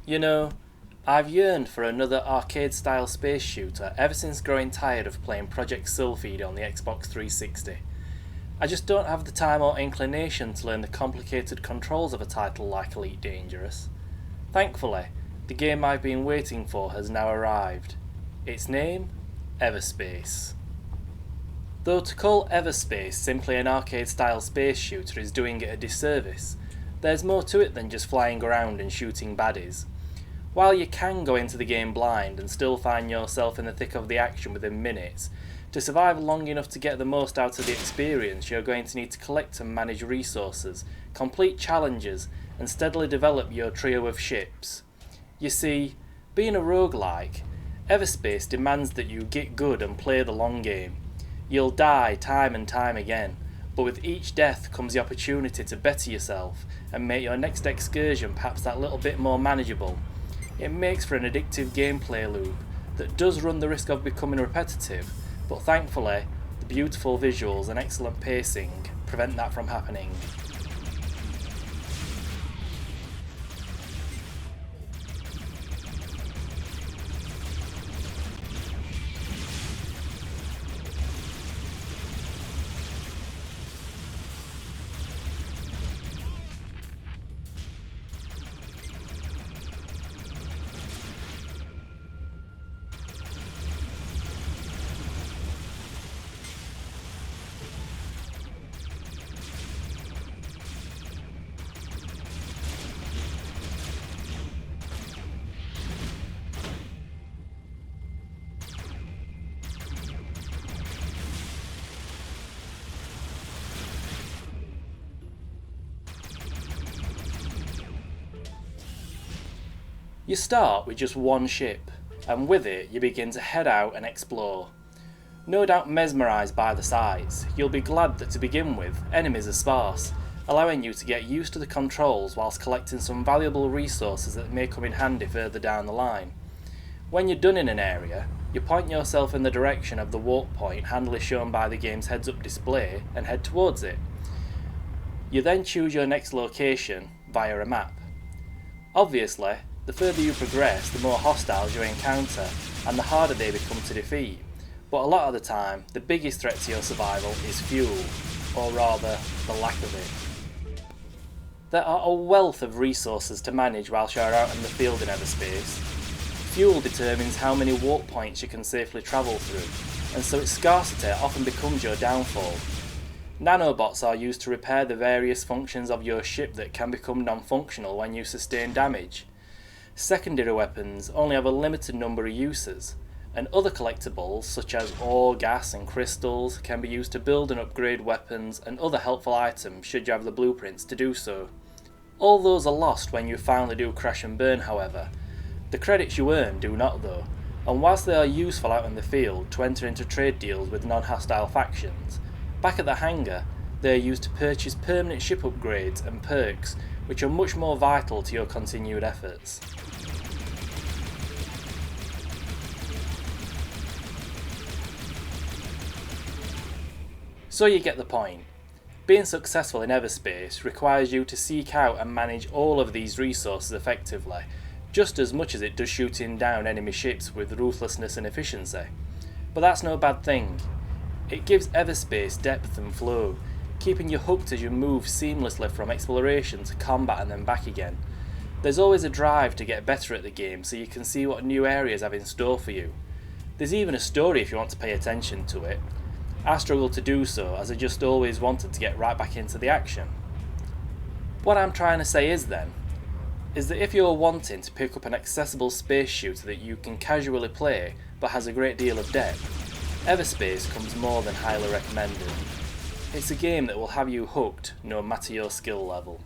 You know, I've yearned for another arcade-style space shooter ever since growing tired of playing Project Sylphied on the Xbox 360. I just don't have the time or inclination to learn the complicated controls of a title like Elite Dangerous. Thankfully, the game I've been waiting for has now arrived. Its name? Everspace. Though to call Everspace simply an arcade-style space shooter is doing it a disservice, there's more to it than just flying around and shooting baddies. While you can go into the game blind and still find yourself in the thick of the action within minutes, to survive long enough to get the most out of the experience you're going to need to collect and manage resources, complete challenges, and steadily develop your trio of ships. You see, being a roguelike, Everspace demands that you get good and play the long game. You'll die time and time again, but with each death comes the opportunity to better yourself and make your next excursion perhaps that little bit more manageable. It makes for an addictive gameplay loop that does run the risk of becoming repetitive, but thankfully, the beautiful visuals and excellent pacing prevent that from happening. You start with just one ship, and with it you begin to head out and explore. No doubt mesmerised by the sights, you'll be glad that to begin with, enemies are sparse, allowing you to get used to the controls whilst collecting some valuable resources that may come in handy further down the line. When you're done in an area, you point yourself in the direction of the warp point handily shown by the game's heads-up display and head towards it. You then choose your next location via a map. Obviously, the further you progress, the more hostiles you encounter, and the harder they become to defeat. But a lot of the time, the biggest threat to your survival is fuel, or rather, the lack of it. There are a wealth of resources to manage whilst you are out in the field in Everspace. Fuel determines how many warp points you can safely travel through, and so its scarcity often becomes your downfall. Nanobots are used to repair the various functions of your ship that can become non-functional when you sustain damage. Secondary weapons only have a limited number of uses, and other collectibles such as ore, gas and crystals can be used to build and upgrade weapons and other helpful items should you have the blueprints to do so. All those are lost when you finally do crash and burn, however. The credits you earn do not though, and whilst they are useful out in the field to enter into trade deals with non-hostile factions, back at the hangar they are used to purchase permanent ship upgrades and perks which are much more vital to your continued efforts. So you get the point. Being successful in Everspace requires you to seek out and manage all of these resources effectively, just as much as it does shooting down enemy ships with ruthlessness and efficiency. But that's no bad thing. It gives Everspace depth and flow, keeping you hooked as you move seamlessly from exploration to combat and then back again. There's always a drive to get better at the game so you can see what new areas have in store for you. There's even a story if you want to pay attention to it. I struggle to do so as I just always wanted to get right back into the action. What I'm trying to say is that if you're wanting to pick up an accessible space shooter that you can casually play but has a great deal of depth, Everspace comes more than highly recommended. It's a game that will have you hooked no matter your skill level.